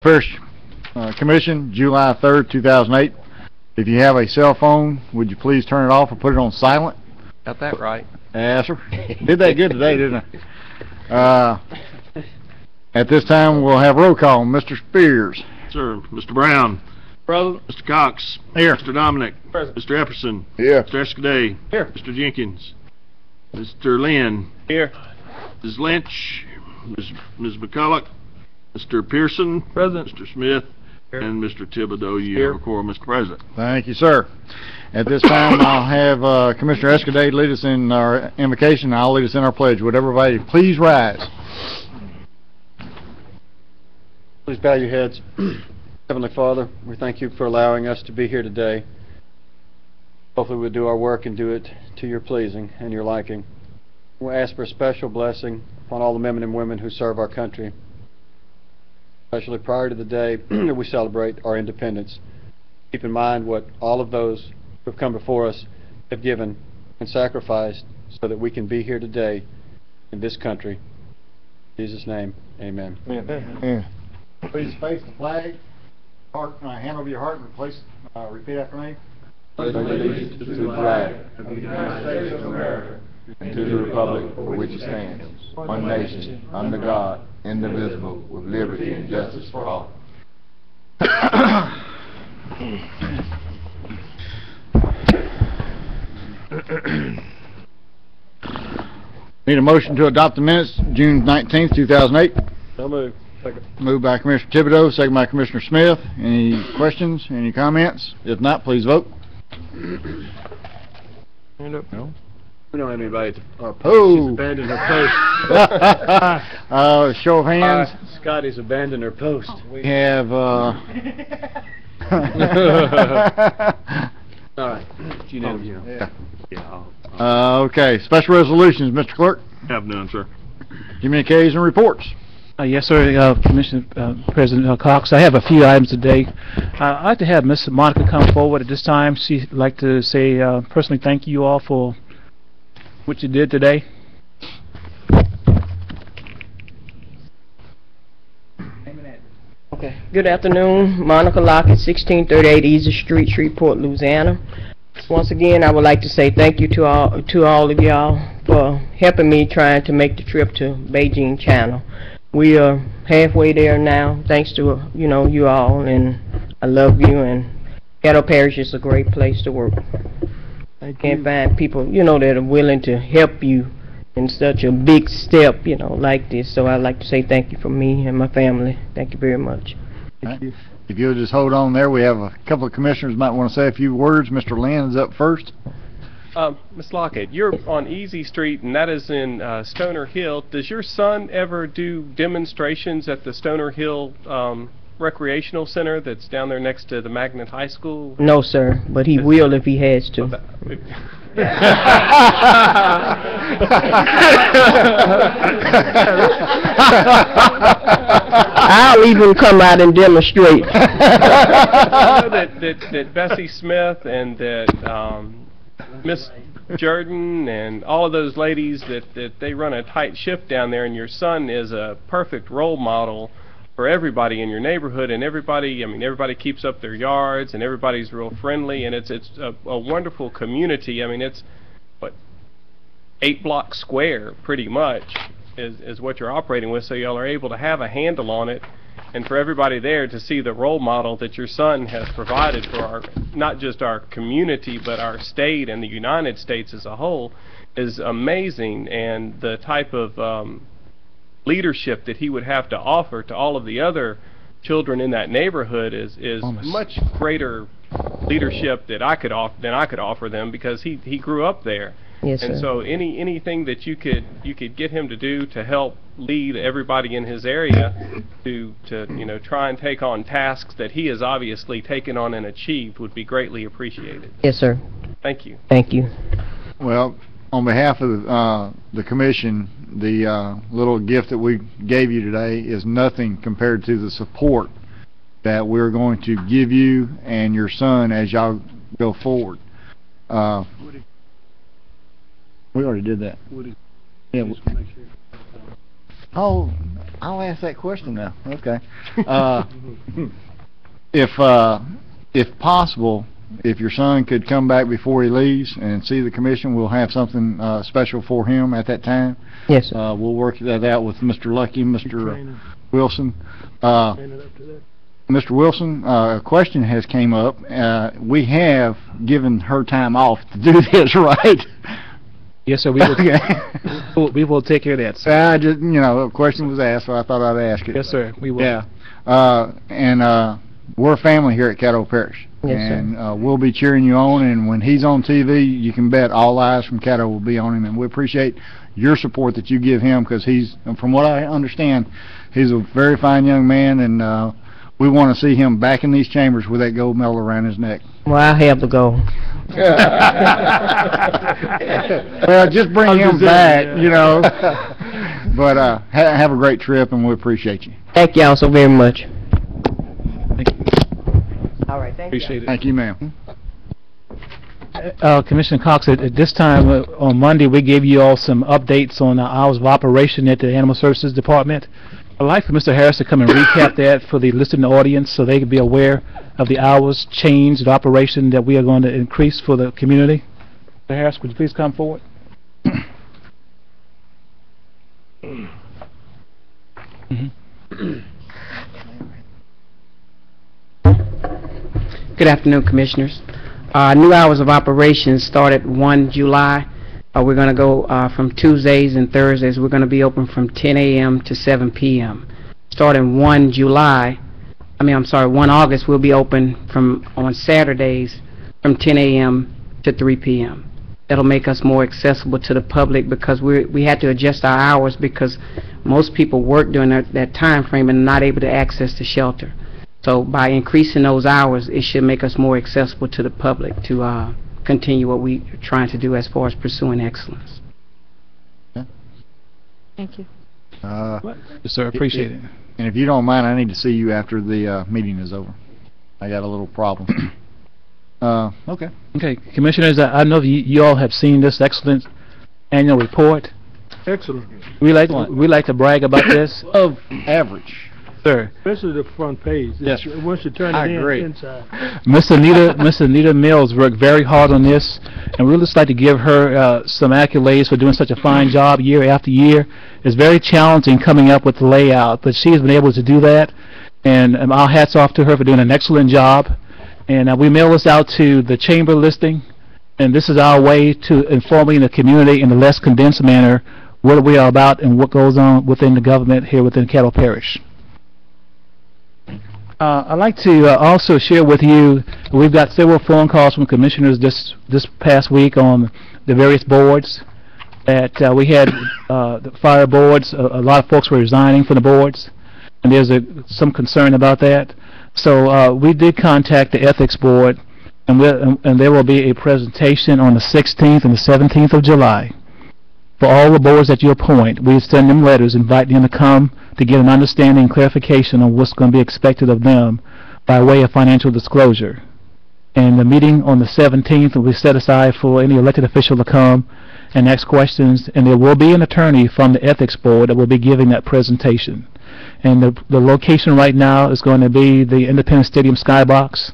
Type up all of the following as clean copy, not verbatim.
Parish Commission, July 3rd, 2008. If you have a cell phone, would you please turn it off or put it on silent? Got that right. Yes, sir. Did that good today, didn't I? At this time, we'll have roll call. Mr. Spears. Sir. Mr. Brown. Present. Mr. Cox. Here. Mr. Dominic. Present. Mr. Epperson. Here. Mr. Escaday. Here. Mr. Jenkins. Mr. Lynn. Here. Ms. Lynch. Ms. McCulloch. Mr. Pearson. Present. Mr. Smith. Here. And Mr. Thibodeau. You Here. have a quorum, Mr. President. Thank you, sir. At this time, I'll have Commissioner Escaday lead us in our invocation, and I'll lead us in our pledge. Would everybody please rise? Please bow your heads. Heavenly Father, we thank you for allowing us to be here today. Hopefully we'll do our work and do it to your pleasing and your liking. We ask for a special blessing upon all the men and women who serve our country, especially prior to the day that we celebrate our independence. Keep in mind what all of those who have come before us have given and sacrificed so that we can be here today in this country. In Jesus' name, amen. Amen. Please face the flag, hand over your heart, and repeat after me. Pledge allegiance to the flag of the United States of America and to the republic for which it stands, one nation, under God, indivisible, with liberty and justice for all. Need a motion to adopt the minutes, June 19th, 2008. So moved. Second. Moved by Commissioner Thibodeau, second by Commissioner Smith. Any questions? Any comments? If not, please vote. No. We don't have anybody to Oh! abandoned her post. Show of hands. Scotty's abandoned her post. We have, All right. okay. Special resolutions, Mr. Clerk. Have none, sir. Communiques and reports. Yes, sir, Commissioner President Cox. I have a few items today. I'd like to have Ms. Monica come forward at this time. She'd like to say personally thank you all for what you did today. Okay. Good afternoon. Monica Lockett, 1638 Easy Street, Shreveport, Louisiana. Once again, I would like to say thank you to all of y'all for helping me trying to make the trip to Beijing, China. We are halfway there now, thanks to you all, and I love you. And Caddo Parish is a great place to work. I can't find people that are willing to help you in such a big step like this. So I'd like to say thank you from me and my family. Thank you very much. Thank you. If you'll just hold on there, we have a couple of commissioners might want to say a few words. Mr. Lynn is up first. Ms. Lockett, you're on Easy Street, and that is in Stoner Hill. Does your son ever do demonstrations at the Stoner Hill Recreational Center that's down there next to the Magnet High School? No, sir, but he will if he has to. I'll even come out and demonstrate. I know that Bessie Smith and that Miss Jordan and all of those ladies that they run a tight ship down there, and your son is a perfect role model for everybody in your neighborhood, and everybody keeps up their yards, and everybody's real friendly, and it's a wonderful community. I mean, it's what, 8 blocks square pretty much is what you're operating with, so y'all are able to have a handle on it, and for everybody there to see the role model that your son has provided for our, not just our community, but our state and the United States as a whole, is amazing. And the type of leadership that he would have to offer to all of the other children in that neighborhood is much greater leadership that I could offer them, because he grew up there. Yes, and sir. so anything that you could get him to do to help lead everybody in his area to try and take on tasks that he has obviously taken on and achieved would be greatly appreciated. Yes, sir. Thank you. Thank you. Well, on behalf of the commission, the little gift that we gave you today is nothing compared to the support that we're going to give you and your son as y'all go forward. We already did that. Yeah. Oh, I'll ask that question now. Okay. If possible, if your son could come back before he leaves and see the commission, we'll have something special for him at that time. Yes, sir. We'll work that out with Mr. Lucky, Mr. Wilson. Mr. Wilson, a question has came up. We have given her time off to do this, right? Yes, sir. We will, Okay. we will take care of that, sir. I just, a question was asked, so I thought I'd ask it. Yes, sir. We will. Yeah. We're a family here at Caddo Parish. Yes, sir. And we'll be cheering you on, and when he's on TV, you can bet all eyes from Caddo will be on him, and we appreciate your support that you give him, because he's, from what I understand, he's a very fine young man, and we want to see him back in these chambers with that gold medal around his neck. Well, I have the goal. Well, just bring him back, But have a great trip, and we appreciate you. Thank y'all so very much. Thank you. All right, thank Appreciate it. Thank you, ma'am. Commissioner Cox, at this time on Monday, we gave you all some updates on the hours of operation at the Animal Services Department. I'd like for Mr. Harris to come and recap that for the listening audience so they can be aware of the hours change of operation that we are going to increase for the community. Mr. Harris, would you please come forward? Good afternoon, Commissioners. New hours of operations started 1 July. We're going to go from Tuesdays and Thursdays. We're going to be open from 10 a.m. to 7 p.m. Starting 1 August, we'll be open on Saturdays from 10 a.m. to 3 p.m. That'll make us more accessible to the public, because we had to adjust our hours because most people work during that time frame and are not able to access the shelter. So by increasing those hours, it should make us more accessible to the public to continue what we're trying to do as far as pursuing excellence. Thank you. Yes, sir. Appreciate it. And if you don't mind, I need to see you after the meeting is over. I got a little problem. Okay. Okay, Commissioners, I know you all have seen this excellent annual report. Excellent. We like to brag about this. Of average. Sir. Especially the front page. Yes. Once you turn I it agree. inside. Miss Anita Mills worked very hard on this, and we'd just like to give her some accolades for doing such a fine job year after year. It's very challenging coming up with the layout, but she has been able to do that, and our hats off to her for doing an excellent job. And we mail this out to the chamber listing, and this is our way to informing the community in a less condensed manner what we are about and what goes on within the government here within Caddo Parish. I'd like to also share with you, we've got several phone calls from commissioners this past week on the various boards that we had. The fire boards, a lot of folks were resigning from the boards, and there's some concern about that. So we did contact the ethics board, and there will be a presentation on the 16th and the 17th of July. For all the boards that you appoint, we send them letters inviting them to come to get an understanding and clarification on what's going to be expected of them by way of financial disclosure. And the meeting on the 17th will be set aside for any elected official to come and ask questions, and there will be an attorney from the ethics board that will be giving that presentation. And the location right now is going to be the Independence Stadium Skybox.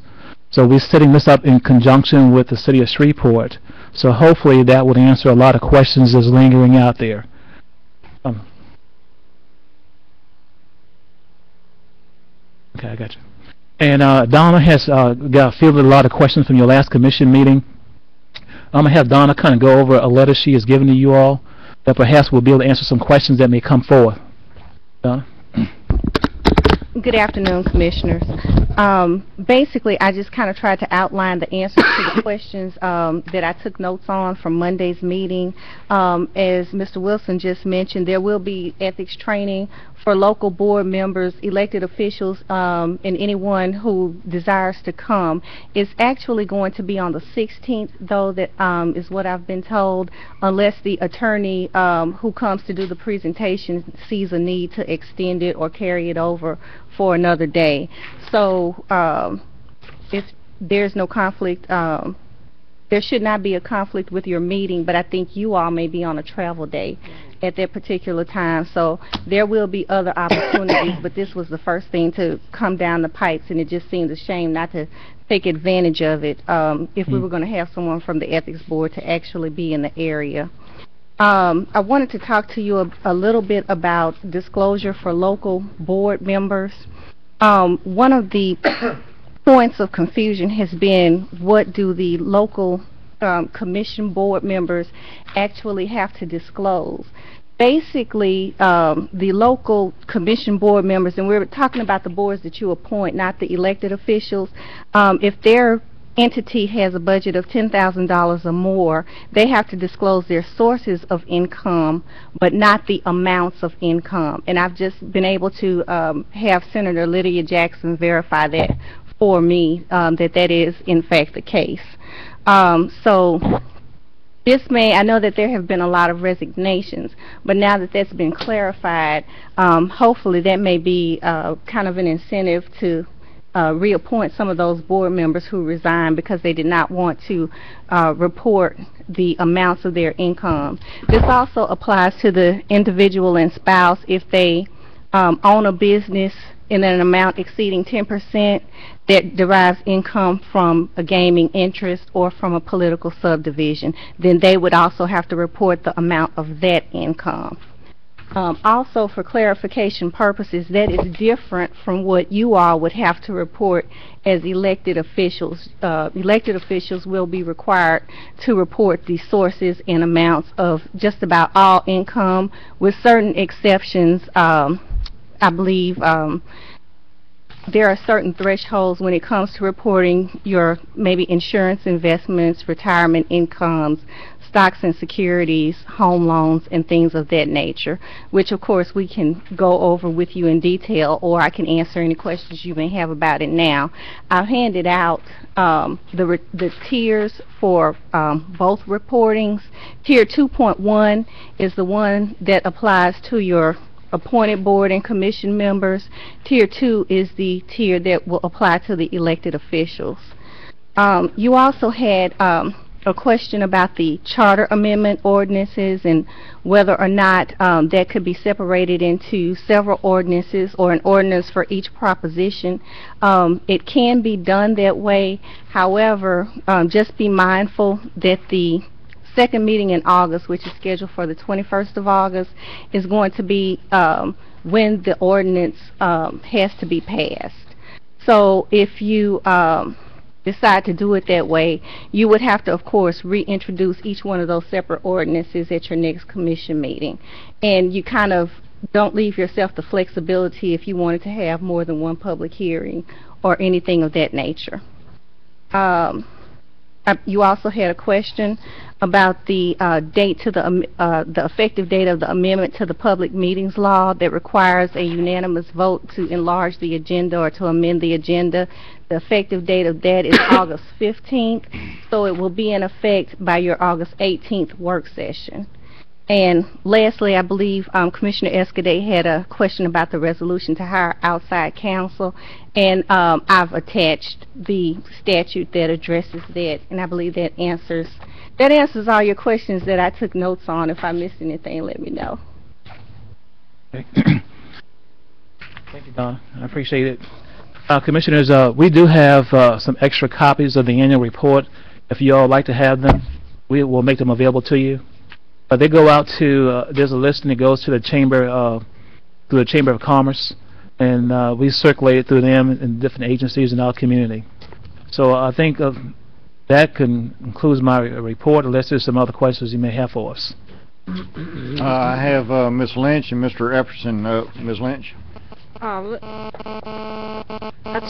So we're setting this up in conjunction with the city of Shreveport. So hopefully that would answer a lot of questions that's lingering out there. Okay, I got you. And Donna has fielded a lot of questions from your last commission meeting. I'm going to have Donna kind of go over a letter she has given to you all that perhaps we'll be able to answer some questions that may come forth. Donna? Good afternoon, Commissioners. Basically, I just kind of tried to outline the answers to the questions that I took notes on from Monday's meeting. As Mr. Wilson just mentioned, there will be ethics training for local board members, elected officials, and anyone who desires to come. It's actually going to be on the 16th, though, that is what I've been told, unless the attorney who comes to do the presentation sees a need to extend it or carry it over for another day. So if there's no conflict there should not be a conflict with your meeting, but I think you all may be on a travel day at that particular time. So there will be other opportunities, but this was the first thing to come down the pipes, and it just seems a shame not to take advantage of it if we were going to have someone from the Ethics Board to actually be in the area. I wanted to talk to you a little bit about disclosure for local board members. One of the points of confusion has been, what do the local commission board members actually have to disclose? Basically, the local commission board members, and we're talking about the boards that you appoint, not the elected officials, if their entity has a budget of $10,000 or more, they have to disclose their sources of income, but not the amounts of income. And I've just been able to have Senator Lydia Jackson verify that for me, that is in fact the case. So this I know that there have been a lot of resignations, but now that that's been clarified, hopefully that may be kind of an incentive to reappoint some of those board members who resigned because they did not want to report the amounts of their income. This also applies to the individual and spouse if they own a business in an amount exceeding 10% that derives income from a gaming interest or from a political subdivision, then they would also have to report the amount of that income. Also, for clarification purposes, that is different from what you all would have to report as elected officials. Elected officials will be required to report the sources and amounts of just about all income, with certain exceptions. I believe there are certain thresholds when it comes to reporting your maybe insurance investments, retirement incomes, stocks and securities, home loans, and things of that nature, which of course we can go over with you in detail, or I can answer any questions you may have about it now. I've handed out the tiers for both reportings. Tier 2.1 is the one that applies to your appointed board and commission members. Tier 2 is the tier that will apply to the elected officials. You also had a question about the charter amendment ordinances and whether or not that could be separated into several ordinances or an ordinance for each proposition. It can be done that way. However, just be mindful that the second meeting in August, which is scheduled for the 21st of August, is going to be when the ordinance has to be passed. So if you decide to do it that way, you would have to, of course, reintroduce each one of those separate ordinances at your next commission meeting. And you kind of don't leave yourself the flexibility if you wanted to have more than one public hearing or anything of that nature. You also had a question about the date to the effective date of the amendment to the public meetings law that requires a unanimous vote to enlarge the agenda or to amend the agenda. The effective date of that is August 15th, so it will be in effect by your August 18th work session. And lastly, I believe Commissioner Escudé had a question about the resolution to hire outside counsel, and I've attached the statute that addresses that, and I believe that answers all your questions that I took notes on. If I missed anything, let me know. Okay. Thank you, Donna. I appreciate it. Commissioners, we do have some extra copies of the annual report. If you all would like to have them, we will make them available to you. They go out to, there's a listing that goes to the Chamber of Commerce, and we circulate it through them and different agencies in our community. So I think that concludes my report, unless there's some other questions you may have for us. I have Ms. Lynch and Mr. Epperson. Ms. Lynch. I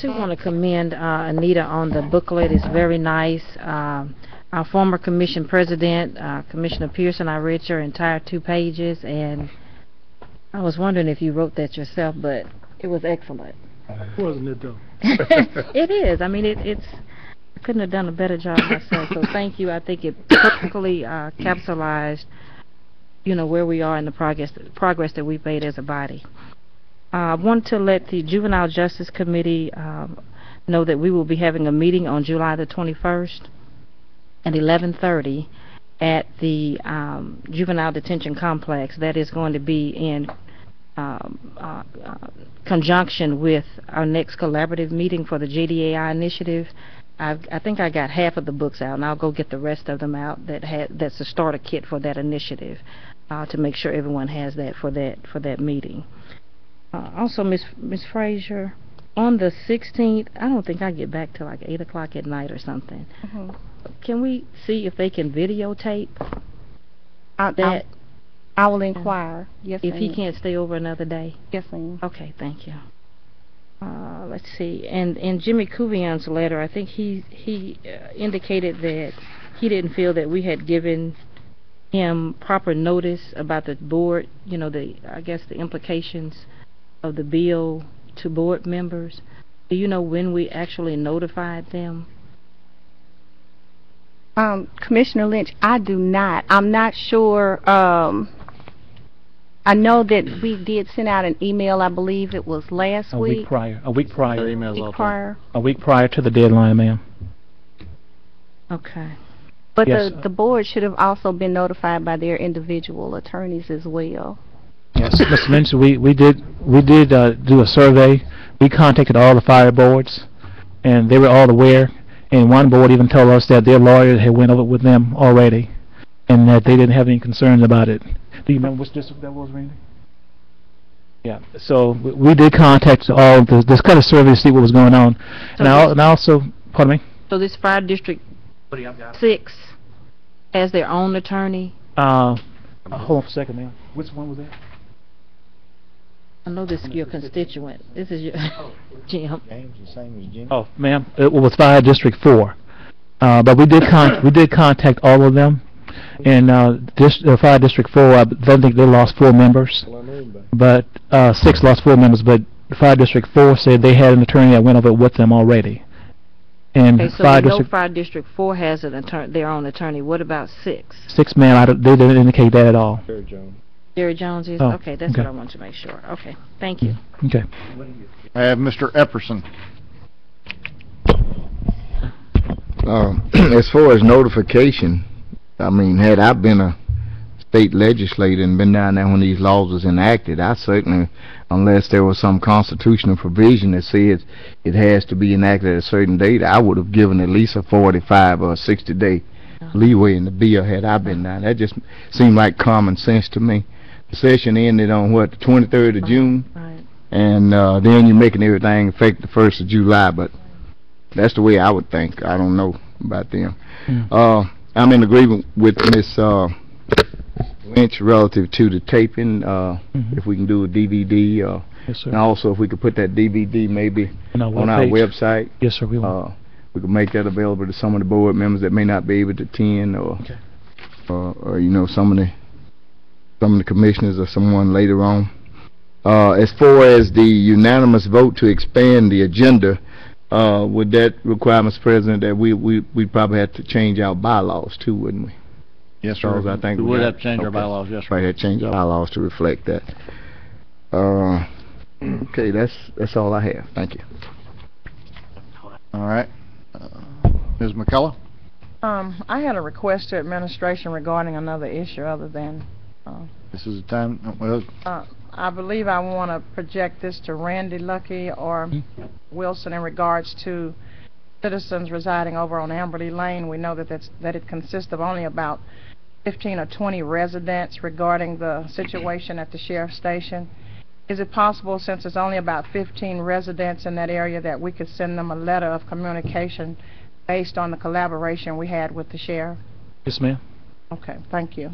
too want to commend Anita on the booklet. It's very nice. Our former commission president, Commissioner Pearson, I read your entire 2 pages, and I was wondering if you wrote that yourself, but it was excellent. Wasn't it though? It is. I mean, I couldn't have done a better job myself, so thank you. I think it perfectly capsulized, where we are in the progress that we've made as a body. I want to let the Juvenile Justice Committee know that we will be having a meeting on July the 21st. at 11:30 at the juvenile detention complex. That is going to be in conjunction with our next collaborative meeting for the JDAI initiative. I think I got half of the books out, and I'll go get the rest of them out. That's the starter kit for that initiative, to make sure everyone has that for that meeting. Also, Miss Frazier, on the 16th, I don't think I get back till like 8 o'clock at night or something. Can we see if they can videotape that? I will inquire. Yes, if he ma'am. can't stay over another day. Yes, ma'am. Okay, thank you. Let's see. And in Jimmy Cuvion's letter, I think he indicated that he didn't feel that we had given him proper notice about the board, you know, I guess the implications of the bill to board members. Do you know when we actually notified them? Commissioner Lynch, I do not. I'm not sure. I know that we did send out an email. I believe it was last A week. week prior. A week prior. Prior. A week prior to the deadline, ma'am. Okay. But Yes. the board should have also been notified by their individual attorneys as well. Yes, Mr. Lynch, we did do a survey. We contacted all the fire boards, and they were all aware. And one board even told us that their lawyer had went over it with them already, and that they didn't have any concerns about it. Do you remember which district that was, Randy? Yeah. So we did contact all this kind of survey to see what was going on, So and I also, pardon me. So this fire district 6 has their own attorney. Hold on for a second, ma'am. Which one was that? I know this is your constituent. This is your Jim. James, the same as Jimmy. Oh, ma'am, it was Fire District 4. But we did contact all of them, and Fire District 4, I don't think they lost 4 members, but 6 lost 4 members. But Fire District 4 said they had an attorney that went over it with them already. And Okay, so Fire we know District Fire District 4 has their own attorney. What about 6? 6, ma'am, they didn't indicate that at all. Jerry Jones is? Oh, Okay, that's okay. what I want to make sure. Okay, thank you. Okay. I have Mr. Epperson. As far as notification, I mean, had I been a state legislator and been down there when these laws was enacted, I certainly, unless there was some constitutional provision that says it has to be enacted at a certain date, I would have given at least a 45 or a 60-day leeway in the bill had I been down. That just seemed like common sense to me. The session ended on, what, the 23rd of June? Right. And then you're making everything effect the 1st of July, but that's the way I would think. I don't know about them. I'm in agreement with Ms. Lynch relative to the taping, if we can do a DVD, Yes, sir. and also if we could put that DVD maybe On our on our webpage. website. Yes, sir, we will. We could make that available to some of the board members that may not be able to attend, or Okay. or you know, some of the commissioners or someone later on. As far as the unanimous vote to expand the agenda, would that require, Mr. President, that we'd probably have to change our bylaws too, wouldn't we? Yes, sir. Because I think we would got- have to change our okay. bylaws, yes, sir. Right, have to change our bylaws to reflect that. Okay, that's all I have. Thank you. All right. Ms. McCullough? I had a request to administration regarding another issue other than, This is the time, well, I believe I want to project this to Randy Lucky or Wilson in regards to citizens residing over on Amberley Lane. We know that it consists of only about 15 or 20 residents regarding the situation at the sheriff's station. Is it possible, since it's only about 15 residents in that area, that we could send them a letter of communication based on the collaboration we had with the sheriff? Yes, ma'am. Okay, thank you.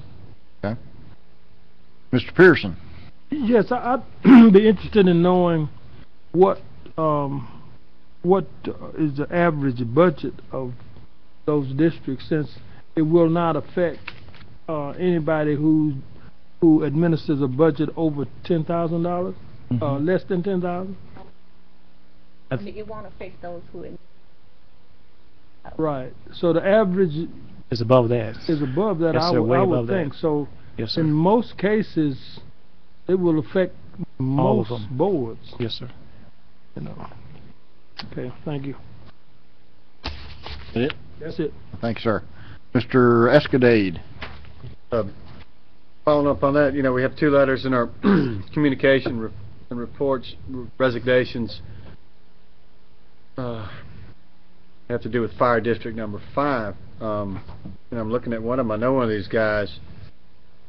okay. Mr. Pearson? Yes, I'd be interested in knowing what is the average budget of those districts, since it will not affect anybody who administers a budget over $10,000, less than $10,000. It won't affect those who... Right. So the average It's above that. is above that. Yes, sir, way I above would think that. so. Yes, sir. In most cases, it will affect All of most them. boards. Yes, sir. You know. Okay. Thank you. That's it? That's it. Thank you, sir. Mr. Escadade. Following up on that, we have 2 letters in our communication and reports, resignations. Have to do with Fire District number 5. I'm looking at one of them. I know one of these guys,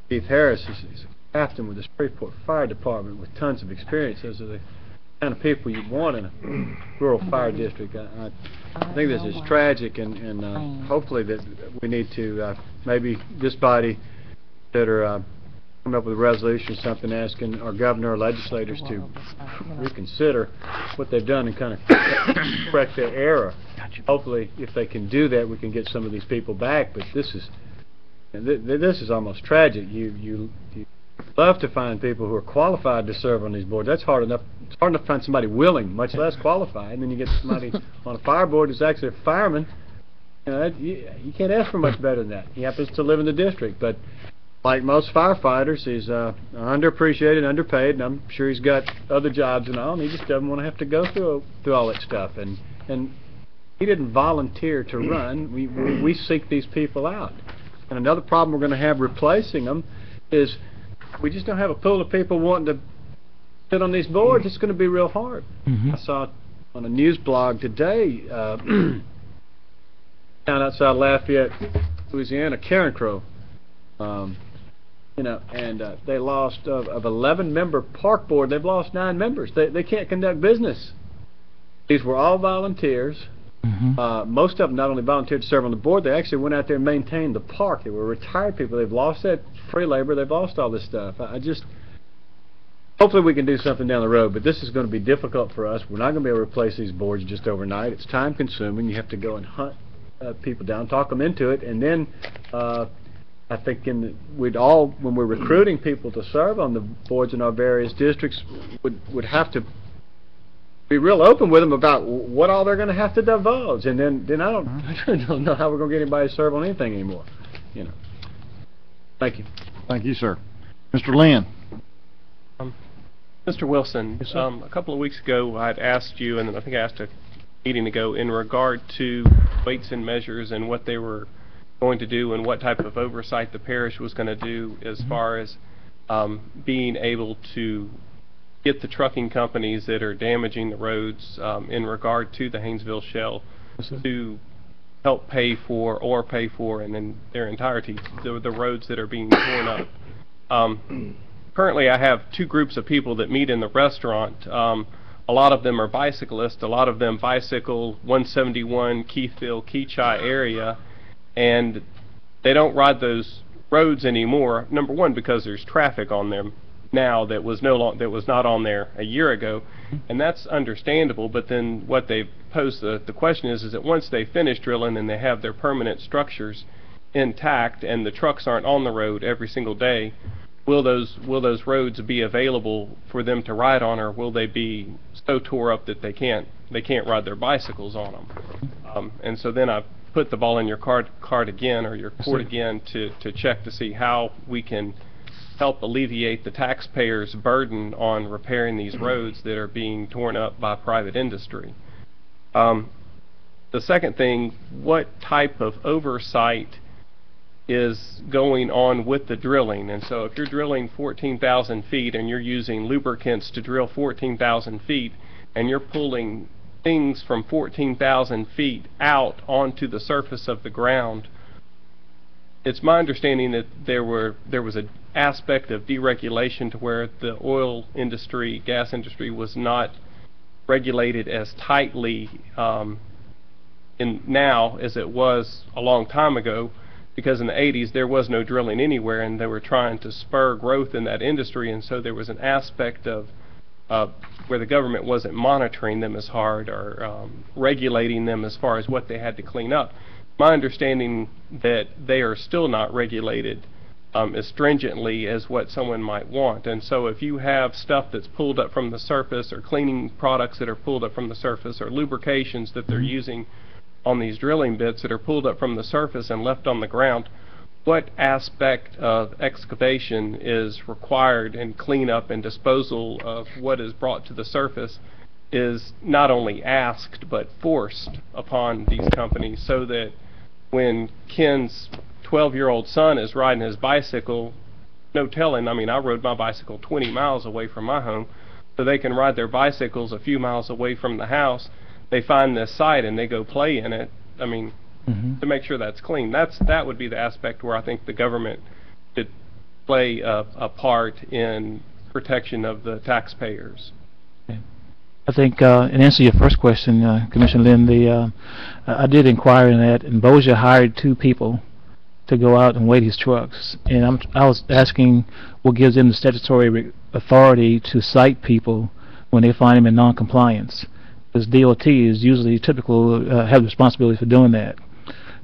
Keith Harris. He's a captain with the Shreveport Fire Department with tons of experience. Those are the kind of people you want in a rural fire district. I think this is tragic, and hopefully that we need to maybe this body that are coming up with a resolution or something asking our governor or legislators to reconsider what they've done and kind of correct their error. Hopefully, if they can do that, we can get some of these people back. But this is almost tragic. You love to find people who are qualified to serve on these boards. That's hard enough. It's hard enough to find somebody willing, much less qualified. And then you get somebody on a fire board who's actually a fireman. You can't ask for much better than that. He happens to live in the district, but like most firefighters, he's underappreciated, underpaid, and I'm sure he's got other jobs and all, and he just doesn't want to have to go through all that stuff. And he didn't volunteer to run. We seek these people out. And another problem we're going to have replacing them is we just don't have a pool of people wanting to sit on these boards. It's going to be real hard. I saw on a news blog today, down outside Lafayette, Louisiana, Karen Crow. They lost of 11-member park board. They've lost 9 members. They can't conduct business. These were all volunteers. Most of them not only volunteered to serve on the board, they actually went out there and maintained the park. They were retired people. They've lost that free labor. They've lost all this stuff. Hopefully we can do something down the road, but this is going to be difficult for us. We're not going to be able to replace these boards just overnight. It's time consuming. You have to go and hunt people down, talk them into it, and then I think when we're recruiting people to serve on the boards in our various districts, would have to be real open with them about what all they're going to have to divulge, and then I don't know how we're going to get anybody to serve on anything anymore. Thank you. Thank you, sir. Mr. Lynn. Mr. Wilson, yes, a couple of weeks ago I had asked you, and I think I asked a meeting ago, in regard to weights and measures and what they were going to do and what type of oversight the parish was going to do as far as being able to get the trucking companies that are damaging the roads in regard to the Haynesville Shell to help pay for and in their entirety the roads that are being torn up. Currently I have 2 groups of people that meet in the restaurant. A lot of them are bicyclists. A lot of them bicycle 171 Keithville, Keachai area, and they don't ride those roads anymore. Number one, because there's traffic on them now that was not on there a year ago, and that's understandable. But then what they've posed the question is that once they finish drilling and they have their permanent structures intact and the trucks aren't on the road every single day, will those roads be available for them to ride on, or will they be so tore up that they can't ride their bicycles on them? And so then I put the ball in your court again, or your court again, to check to see how we can help alleviate the taxpayers' burden on repairing these roads that are being torn up by private industry. The second thing, what type of oversight is going on with the drilling? And so if you're drilling 14,000 feet and you're using lubricants to drill 14,000 feet and you're pulling things from 14,000 feet out onto the surface of the ground, it's my understanding that there was an aspect of deregulation to where the oil industry, gas industry, was not regulated as tightly now as it was a long time ago, because in the 80s there was no drilling anywhere and they were trying to spur growth in that industry, and so there was an aspect of where the government wasn't monitoring them as hard or regulating them as far as what they had to clean up. My understanding that they are still not regulated as stringently as what someone might want. And so if you have stuff that's pulled up from the surface, or cleaning products that are pulled up from the surface, or lubrications that they're using on these drilling bits that are pulled up from the surface and left on the ground, what aspect of excavation is required in cleanup and disposal of what is brought to the surface is not only asked but forced upon these companies, so that when Ken's 12-year-old son is riding his bicycle, no telling, I mean, I rode my bicycle 20 miles away from my home, so they can ride their bicycles a few miles away from the house. They find this site and they go play in it. I mean, to make sure that's clean. That would be the aspect where I think the government should play a part in protection of the taxpayers. I think, in answer to your first question, Commissioner Lynn, I did inquire in that, and Bossier hired 2 people to go out and weigh these trucks. And I was asking what gives them the statutory authority to cite people when they find them in non-compliance. Because DOT is usually typical, have the responsibility for doing that,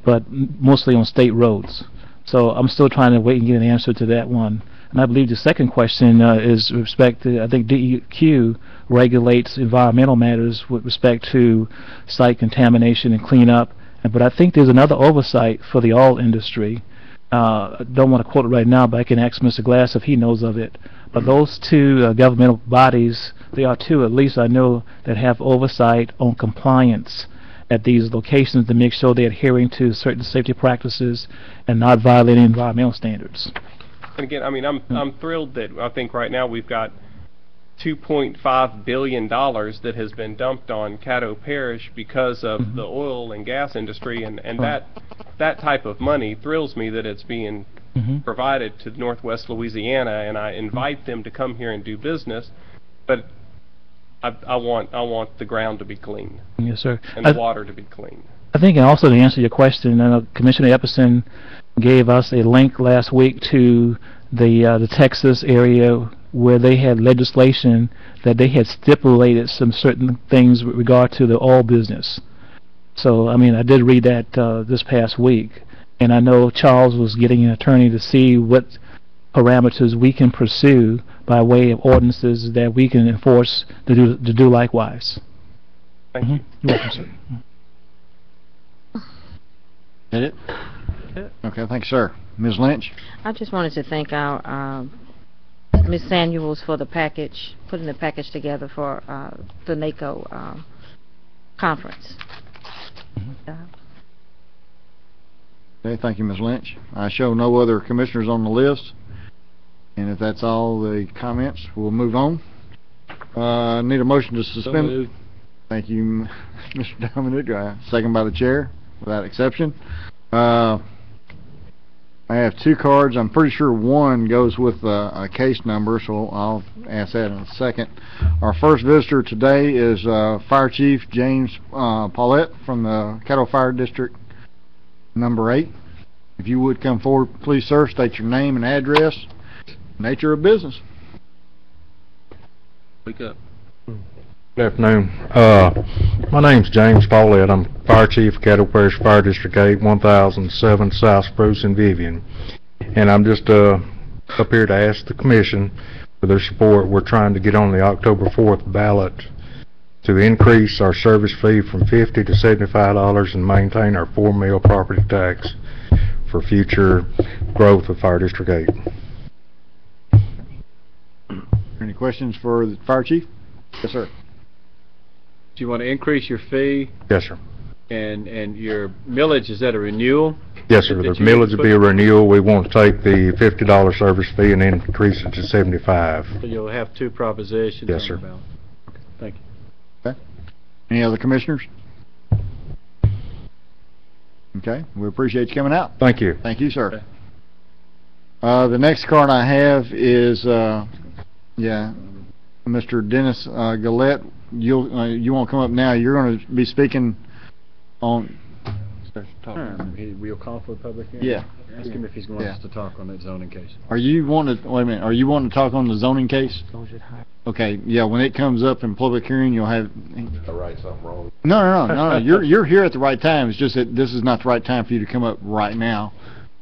but mostly on state roads. So I'm still trying to wait and get an answer to that one. And I believe the second question is with respect to, I think DEQ regulates environmental matters with respect to site contamination and cleanup. But I think there's another oversight for the oil industry. I don't want to quote it right now, but I can ask Mr. Glass if he knows of it. But those 2 governmental bodies, there are 2 at least I know that have oversight on compliance at these locations to make sure they're adhering to certain safety practices and not violating environmental standards. And again, I mean, I'm thrilled that I think right now we've got $2.5 billion that has been dumped on Caddo Parish because of the oil and gas industry, and that type of money thrills me that it's being provided to Northwest Louisiana, and I invite them to come here and do business, but I want the ground to be clean. Yes, sir. And the water to be clean. I think, and also to answer your question, Commissioner Epperson gave us a link last week to the Texas area where they had legislation that they had stipulated some certain things with regard to the oil business. So, I mean, I did read that this past week, and I know Charles was getting an attorney to see what parameters we can pursue by way of ordinances that we can enforce to do likewise. Thank you. You're welcome, sir. That it? Okay, thanks, sir. Ms. Lynch? I just wanted to thank our Ms. Samuels for the package, putting the package together for the NACO conference. Okay, thank you, Ms. Lynch. I show no other commissioners on the list, and if that's all the comments, we'll move on. Need a motion to suspend. Thank you, Mr. Dominic. Second by the chair, without exception. I have 2 cards. I'm pretty sure one goes with a case number, so I'll ask that in a second. Our first visitor today is Fire Chief James Paulette from the Caddo Fire District number 8. If you would come forward, please, sir, state your name and address, nature of business. Wake up. Good afternoon. My name's James Paulette. I'm Fire Chief of Caddo Parish Fire District 8, 1007 South Spruce and Vivian. And I'm just up here to ask the Commission for their support. We're trying to get on the October 4th ballot to increase our service fee from $50 to $75 and maintain our 4 mil property tax for future growth of Fire District 8. Any questions for the Fire Chief? Yes, sir. Do you want to increase your fee? Yes, sir. And your millage, is that a renewal? Yes, sir. The millage would be a renewal. We want to take the $50 service fee and increase it to $75. So you'll have 2 propositions. Yes, sir. Okay, thank you. Okay. Any other commissioners? Okay. We appreciate you coming out. Thank you. Thank you, sir. Okay. The next card I have is, Mr. Dennis Gillette. You won't come up now. You're going to be speaking on. We'll call for a public hearing. Yeah. Ask him if he's going to talk on that zoning case. Are you wanting to wait a minute? Are you wanting to talk on the zoning case? Okay. Yeah. When it comes up in public hearing, you'll have. I write something wrong. No. You're here at the right time. It's just that this is not the right time for you to come up right now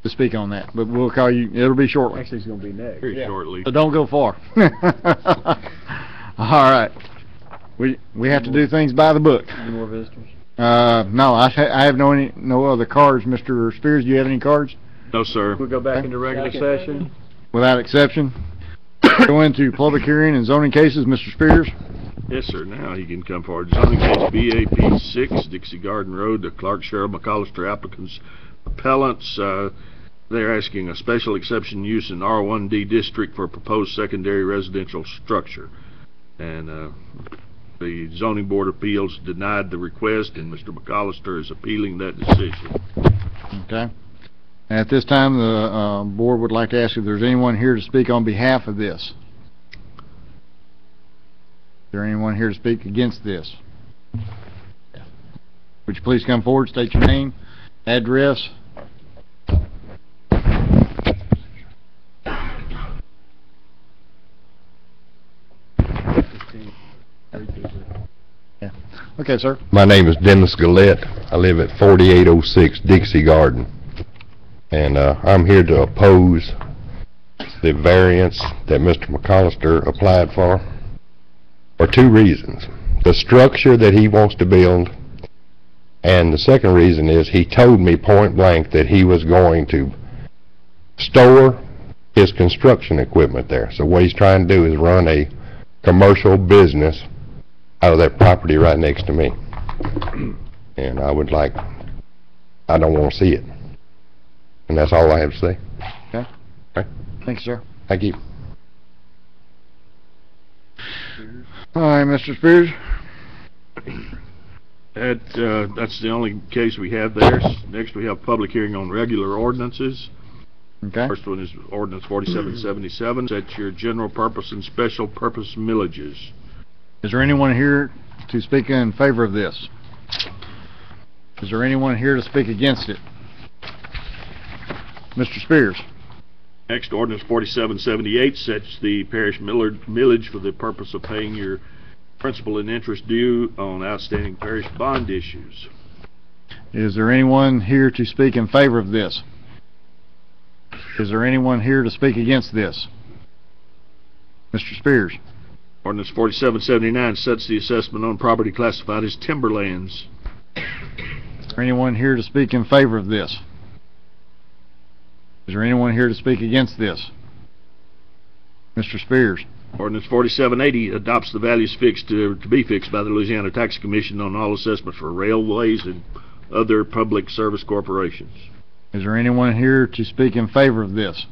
to speak on that. But we'll call you. It'll be shortly. Actually, it's going to be next. Very shortly. So don't go far. All right. We have to do things by the book. Any more visitors? No, I have no other cards. Mr. Spears, do you have any cards? No, sir. We'll go back into regular session. Without exception. Go into public hearing and zoning cases, Mr. Spears. Yes, sir. Now he can come forward. Zoning case BAP 6, Dixie Garden Road, the Clark, Cheryl, McAllister applicants appellants, they're asking a special exception use in R1D district for a proposed secondary residential structure. And the Zoning Board of Appeals denied the request, and Mr. McAllister is appealing that decision. Okay. At this time, the board would like to ask if there's anyone here to speak on behalf of this. Is there anyone here to speak against this? Would you please come forward, state your name, address. Yeah. Okay, sir. My name is Dennis Gillette. I live at 4806 Dixie Garden. And I'm here to oppose the variance that Mr. McAllister applied for two reasons. The structure that he wants to build, and the second reason is he told me point blank that he was going to store his construction equipment there. So what he's trying to do is run a commercial business out of that property right next to me. And I don't want to see it. And that's all I have to say. Okay. Okay. Thanks, sir. Thank you. All right, Mr. Spears. That's the only case we have there. Next we have public hearing on regular ordinances. Okay. First one is ordinance 4777. That's your general purpose and special purpose millages. Is there anyone here to speak in favor of this? Is there anyone here to speak against it? Mr. Spears. Next, ordinance 4778 sets the parish millage for the purpose of paying your principal and interest due on outstanding parish bond issues. Is there anyone here to speak in favor of this? Is there anyone here to speak against this? Mr. Spears. Ordinance 4779 sets the assessment on property classified as timberlands. Is there anyone here to speak in favor of this? Is there anyone here to speak against this? Mr. Spears. Ordinance 4780 adopts the values fixed to be fixed by the Louisiana Tax Commission on all assessments for railways and other public service corporations. Is there anyone here to speak in favor of this? Is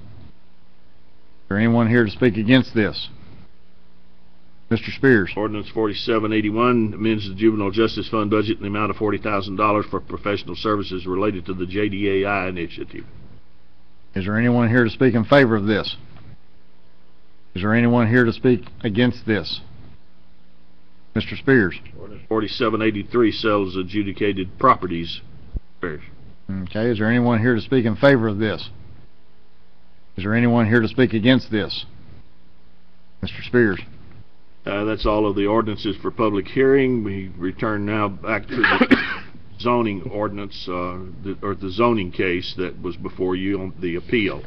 there anyone here to speak against this? Mr. Spears. Ordinance 4781 amends the Juvenile Justice Fund budget in the amount of $40,000 for professional services related to the JDAI initiative. Is there anyone here to speak in favor of this? Is there anyone here to speak against this? Mr. Spears. Ordinance 4783 sells adjudicated properties. Okay, is there anyone here to speak in favor of this? Is there anyone here to speak against this? Mr. Spears. That's all of the ordinances for public hearing. We return now back to the zoning ordinance, or the zoning case that was before you on the appeal,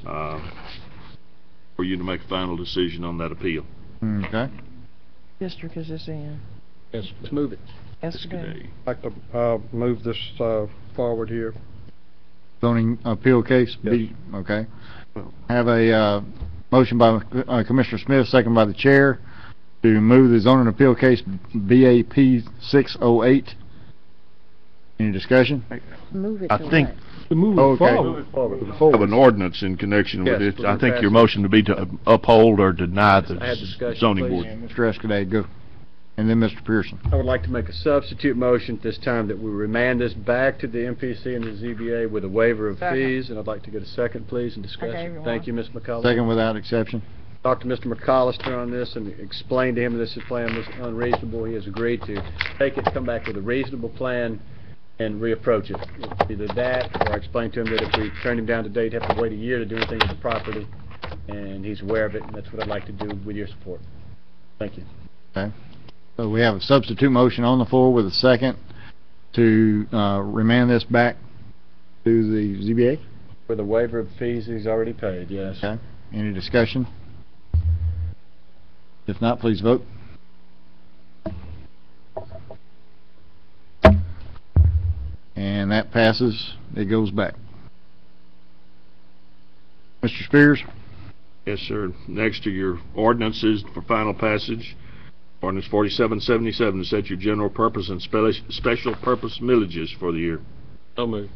for you to make a final decision on that appeal. Okay. District is this in? Yes, let's move it. Yesterday. I'd like to move this forward here. Zoning appeal case? Yes. Okay. I have a motion by Commissioner Smith, second by the chair, to move the zoning appeal case BAP 608. Any discussion? Move it I to think what? To move it forward. we have an ordinance in connection Yes, with it. we'll I think pass your it. motion to be to uphold or deny the I had discussion, zoning please. board. Mr. Escudé, go. And then Mr. Pearson. I would like to make a substitute motion at this time that we remand this back to the MPC and the ZBA with a waiver of Second. fees, and I'd like to get a second, please, and I discussion. gave you one. Thank you, Ms. McCullough. Second without exception. Talked to Mr. McAllister on this and explained to him this plan was unreasonable. He has agreed to take it, come back with a reasonable plan, and reapproach it. It's either that, or I explained to him that if we turned him down today, he'd have to wait a year to do anything with the property, and he's aware of it, and that's what I'd like to do with your support. Thank you. Okay. So we have a substitute motion on the floor with a second to remand this back to the ZBA. With a waiver of fees he's already paid, yes. Okay. Any discussion? If not, please vote. And that passes. It goes back. Mr. Spears. Yes, sir. Next are your ordinances for final passage. Ordinance 4777 to set your general purpose and special purpose millages for the year. So moved.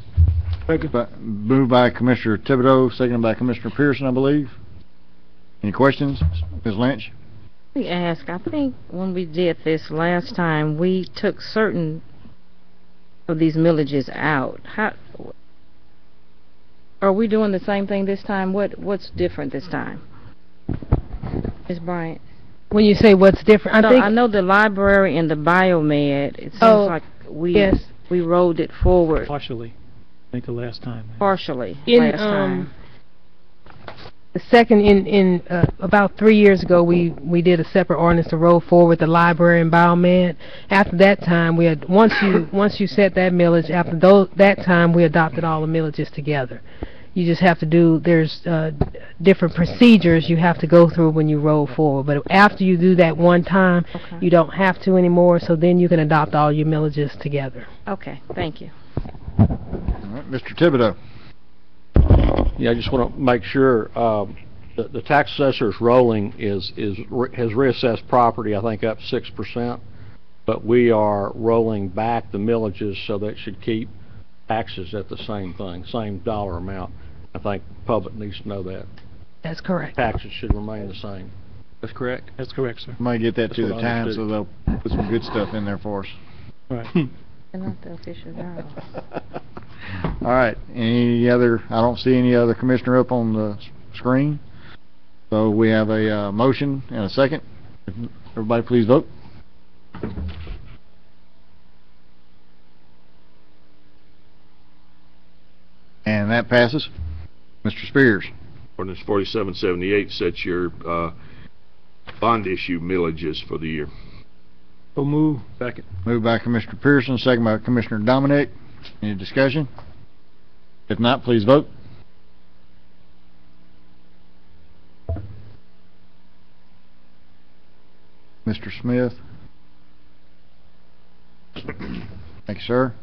Moved by Commissioner Thibodeau, seconded by Commissioner Pearson, I believe. Any questions, Ms. Lynch? Let me ask, I think when we did this last time, we took certain of these millages out. How are we doing the same thing this time? What's different this time? Ms. Bryant? When you say what's different, I know the library and the biomed, it seems like we rolled it forward. Partially, I think the last time. Partially, last time. The second, in about 3 years ago, we did a separate ordinance to roll forward the library and biomed. After that time, we had once you set that millage, after that time we adopted all the millages together. You just have to do, there's different procedures you have to go through when you roll forward. But after you do that one time, you don't have to anymore, so then you can adopt all your millages together. Okay, thank you. All right, Mr. Thibodeau. Yeah, I just want to make sure the tax assessor's rolling has reassessed property, I think, up 6%, but we are rolling back the millages, so that should keep taxes at the same thing, same dollar amount. I think the public needs to know that. That's correct. Taxes should remain the same. That's correct? That's correct, sir. Might get that to the Times, so they'll put some good stuff in there for us. Right. And not the official journal. All right. Any other? I don't see any other commissioner up on the screen. So we have a motion and a second. Everybody, please vote. And that passes. Mr. Spears. Ordinance 4778 sets your bond issue millages for the year. So move. Second. Moved by Commissioner Pearson, second by Commissioner Dominic. Any discussion? If not, please vote. Mr. Smith. Thank you, sir.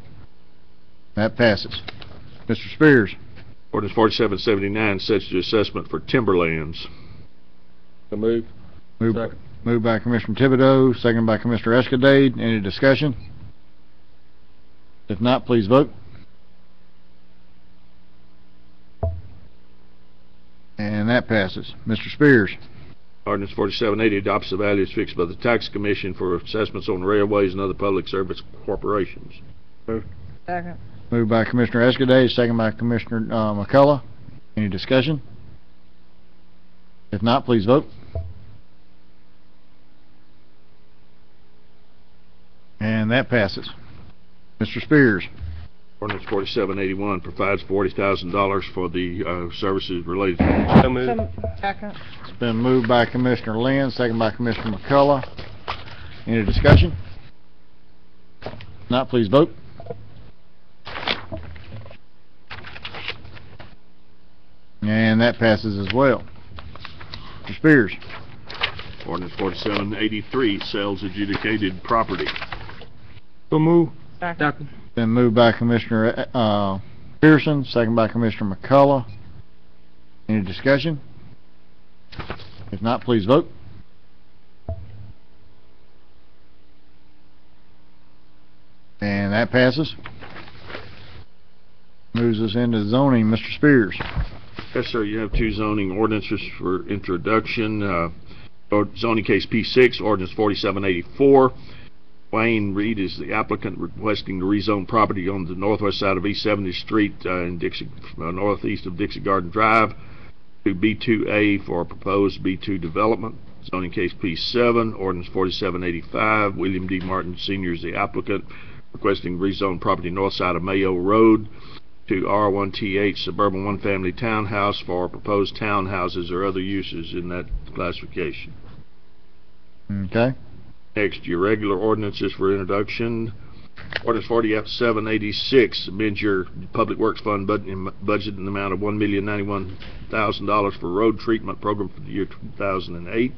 That passes. Mr. Spears. Ordinance 4779 sets your assessment for timberlands. So move. Moved by Commissioner Thibodeau, second by Commissioner Escudade. Any discussion? If not, please vote. And that passes. Mr. Spears. Ordinance 4780 adopts the values fixed by the Tax Commission for assessments on railways and other public service corporations. Move. Second. Moved by Commissioner Escudade, second by Commissioner McCullough. Any discussion? If not, please vote. And that passes. Mr. Spears. Ordinance 4781 provides $40,000 for the services related to So moved. Second. It's been moved by Commissioner Lynn, second by Commissioner McCullough. Any discussion? If not, please vote. And that passes as well. Mr. Spears. Ordinance 4783 sells adjudicated property. So move. Second. Been moved by Commissioner Pearson, second by Commissioner McCullough. Any discussion? If not, please vote. And that passes. Moves us into zoning. Mr. Spears. Yes, sir. You have two zoning ordinances for introduction. Zoning case P6, ordinance 4784. Wayne Reed is the applicant requesting to rezone property on the northwest side of East 70th Street in Dixie, northeast of Dixie Garden Drive to B2A for a proposed B2 development. Zoning case P7, ordinance 4785. William D. Martin Sr. is the applicant requesting rezone property north side of Mayo Road to R1TH suburban one-family townhouse for proposed townhouses or other uses in that classification. Okay. Next, your regular ordinances for introduction. Ordinance 4786 amends your Public Works Fund budget in the amount of $1,091,000 for road treatment program for the year 2008.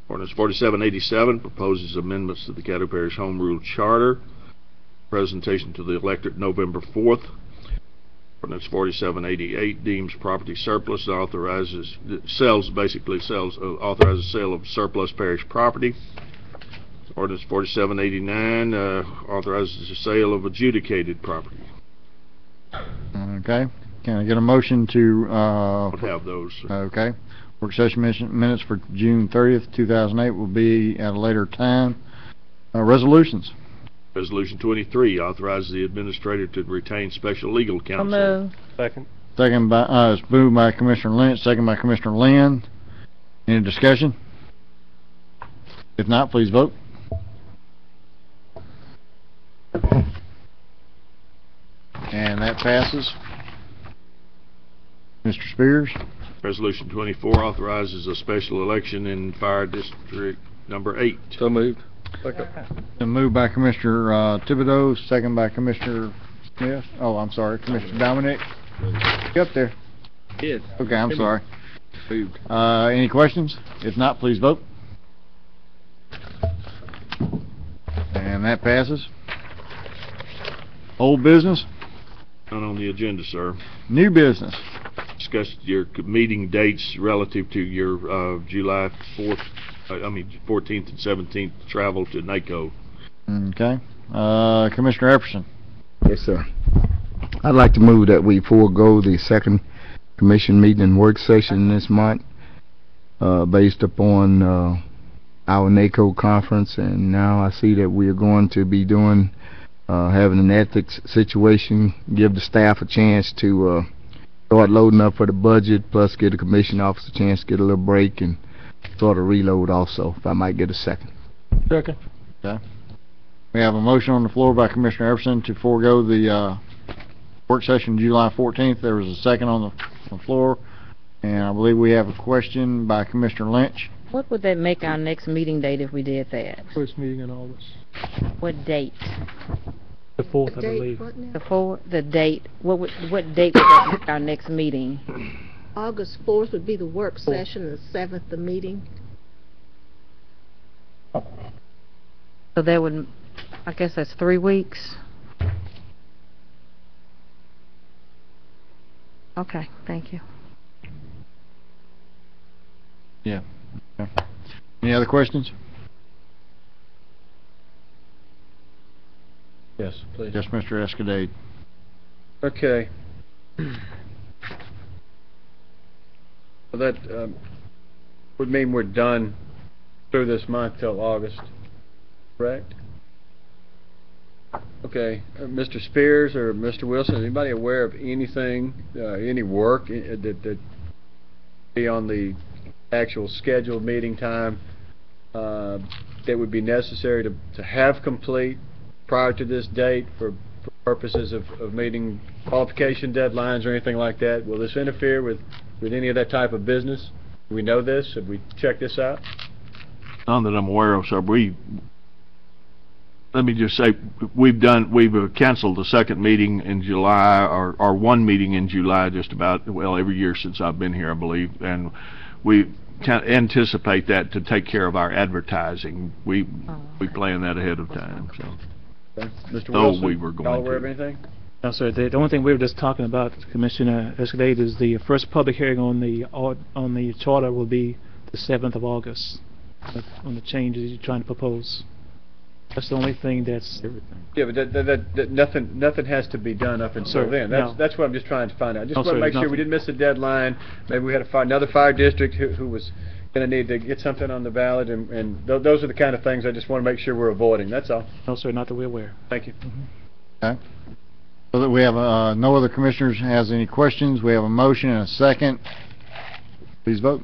Ordinance 4787 proposes amendments to the Caddo Parish Home Rule Charter. Presentation to the electorate November 4th. Ordinance 4788 deems property surplus and authorizes sale of surplus parish property. Ordinance 4789 authorizes the sale of adjudicated property. Okay. Can I get a motion to, We'll have those. okay. Work session minutes for June 30th, 2008 will be at a later time. Resolutions. Resolution 23 authorizes the administrator to retain special legal counsel. So moved. Second. Second by, it's moved by Commissioner Lynch, second by Commissioner Lynn. Any discussion? If not, please vote. And that passes. Mr. Spears? Resolution 24 authorizes a special election in Fire District Number 8. So moved. Been moved by Commissioner Thibodeau, second by Commissioner Smith. Oh, I'm sorry, Commissioner Dominic. Get up there. Yes. Okay, I'm sorry. Moved. Any questions? If not, please vote. And that passes. Old business? None on the agenda, sir. New business? Discuss your meeting dates relative to your July 4th, 14th and 17th travel to NACO. Okay. Commissioner Epperson? Yes, sir. I'd like to move that we forego the second commission meeting and work session this month, based upon our NACO conference, and now I see that we are going to be doing having an ethics situation, give the staff a chance to start loading up for the budget, plus give the commission office a chance to get a little break and sort of reload also, if I might get a second. Second. Okay. We have a motion on the floor by Commissioner Epperson to forego the work session July 14th. There was a second on the floor, and I believe we have a question by Commissioner Lynch. What would that make our next meeting date if we did that? First meeting in August. What date? The 4th, I believe. The 4th, the date. What date would that make our next meeting? August 4th would be the work session, and the 7th the meeting. So that would, I guess that's 3 weeks. Okay, thank you. Yeah. Okay. Any other questions? Yes, please. Yes, Mr. Escadade. Okay. So that would mean we're done through this month till August, correct? Okay. Mr. Spears or Mr. Wilson, anybody aware of anything, any work that be on the actual scheduled meeting time that would be necessary to have complete prior to this date for purposes of meeting qualification deadlines or anything like that? Will this interfere with any of that type of business? Do we know this? Have we checked this out? None that I'm aware of, sir. Let me just say, we've canceled the second meeting in July, or one meeting in July just about, well, every year since I've been here, I believe, and we anticipate that to take care of our advertising. We plan that ahead of time, so. Okay. Mr. So Wilson, we were going y'all aware to. of anything? No, sir. The only thing we were just talking about, Commissioner Escalade, is the first public hearing on the charter will be the 7th of August on the changes you're trying to propose. That's the only thing that's... Yeah, but that nothing has to be done up until Sir, then. no. That's what I'm just trying to find out. I just No, want to sir, make sure nothing. we didn't miss a deadline. Maybe we had another fire district who was going to need to get something on the ballot, and those are the kind of things I just want to make sure we're avoiding. That's all. No, sir, not that we're aware. Thank you. Okay. So that we have no other commissioners has any questions. We have a motion and a second. Please vote.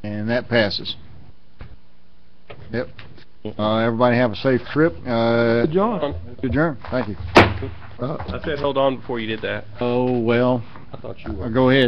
And that passes. Yep. Everybody have a safe trip. Adjourn. Adjourn. Thank you. I said hold on before you did that. Oh, well. I thought you were. Go ahead.